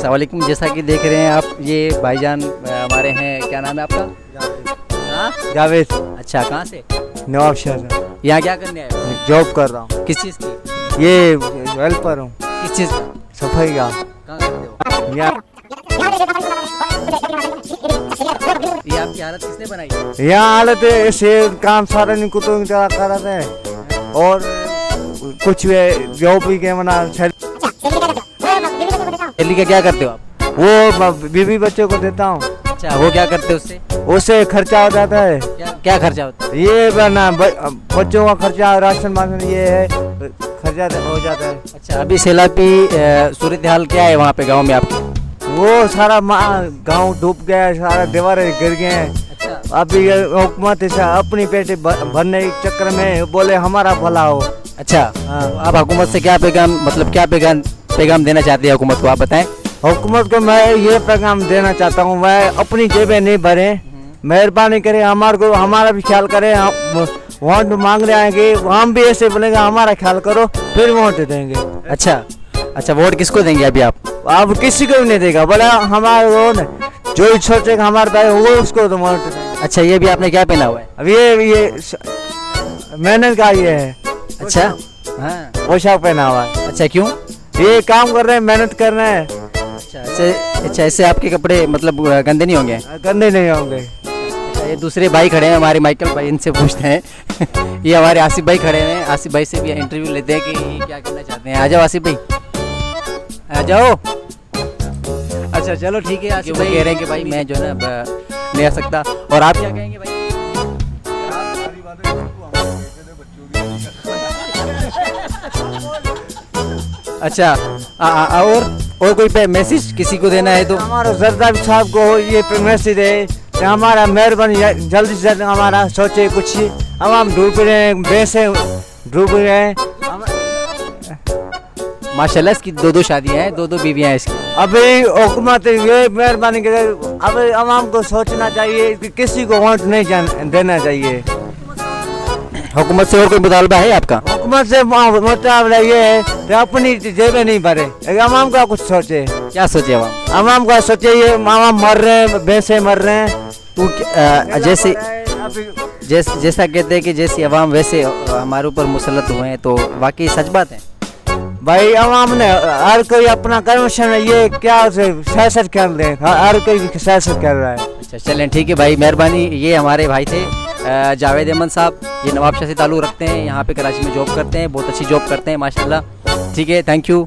अस्सलाम वालेकुम। जैसा कि देख रहे हैं आप, ये भाईजान हमारे हैं। क्या नाम है आपका? हाँ, जावेद। अच्छा, कहाँ से? नवाब शहर। यहाँ क्या करने आए हो? जॉब कर रहा हूँ। किस चीज़ की? ये हेल्पर हूँ, किस चीज़ का? सफाई का। कहाँ करते हो? यहाँ ये आपकी हालत किसने बनाई? यहाँ हालत है ऐसे, काम सारा नहीं कुत्तों की तरह कर रहे हैं और कुछ जॉब भी के मना। दिल्ली का क्या करते हो आप? वो बीवी बच्चों को देता हूँ। अच्छा, वो क्या करते हो उससे? उससे खर्चा हो जाता है। क्या खर्चा होता है? ये बना बच्चों का खर्चा, राशन वाशन ये है, खर्चा हो जाता है। अच्छा, अभी सैलाबी सूरत हाल क्या है वहाँ पे गांव में आपके? वो सारा गांव डूब गया है, सारा दीवारें गिर गए हैं। अच्छा, अभी हुकूमत अपनी पेट भरने के चक्कर में बोले हमारा भला हो। अच्छा। हाँ। आप हुकूमत से क्या पैगाम, मतलब क्या पैगाम देना चाहते हैं हुकूमत को, आप बताएं। हुकूमत को मैं ये पैगाम देना चाहता हूँ, मैं अपनी जेबें नहीं भरे, मेहरबानी करे हमारे को, हमारा भी ख्याल करे। वोट मांग रहे आएंगे, हम भी ऐसे बोलेंगे हमारा ख्याल करो, फिर वोट देंगे। अच्छा, वोट किसको देंगे अभी आप? अब किसी को भी नहीं देगा, बोला हमारा वो जो सोचेगा हमारे भाई वो उसको तो वोट देंगे। अच्छा, ये भी आपने क्या पहना हुआ है? अब ये मेहनत का ये है। अच्छा, हाँ, पोशाक पहना हुआ है। अच्छा, क्यों? ये काम कर रहे हैं, मेहनत कर रहे हैं। अच्छा, ऐसे आपके कपड़े मतलब गंदे नहीं होंगे? गंदे नहीं होंगे। अच्छा, ये दूसरे भाई खड़े हैं हमारे, माइकल भाई, इनसे पूछते हैं। ये हमारे आसिफ भाई खड़े हैं, आसिफ भाई से भी इंटरव्यू लेते हैं कि ये क्या करना चाहते हैं। आ जाओ आसिफ भाई, आ जाओ। अच्छा, चलो ठीक है। आसिफ भाई कह रहे हैं कि भाई मैं जो है ना नहीं आ सकता, और आप क्या कहेंगे भाई? अच्छा, और कोई मैसेज किसी को देना है तो? हमारे जरदारी साहब को ये मैसेज है कि हमारा मेहरबानी जल्दी से जल्द हमारा सोचे कुछ। हम डूब रहे हैं, वैसे डूब रहे हैं। माशाल्लाह, इसकी दो शादियां हैं, दो बीवियां हैं इसकी। अभी हुकूमत ये मेहरबानी करे, अब आवाम को सोचना चाहिए कि किसी को वोट नहीं देना चाहिए। हुकूमत से और कोई मुतालबा है आपका? हुकूमत से मुतालबा ये है कि अपनी जेबें नहीं भरे, आवाम का कुछ सोचे। क्या सोचे आवाम? आवाम का सोचे, ये आवाम मर रहे हैं, वैसे मर रहे हैं। तो जैसा कहते हैं कि जैसी आवाम वैसे हमारे ऊपर मुसल्लत हुए हैं, तो वाकई सच बात है भाई। आवाम ने हर कोई अपना कर्मशन ये क्या सियासत कर रहे हैं, हर कोई सियासत कर रहा है। अच्छा, चलें ठीक है भाई, मेहरबानी। ये हमारे भाई थे जावेद अहमद साहब, ये नवाबशाह से ताल्लुक़ रखते हैं, यहाँ पे कराची में जॉब करते हैं, बहुत अच्छी जॉब करते हैं माशाल्लाह। ठीक है, थैंक यू।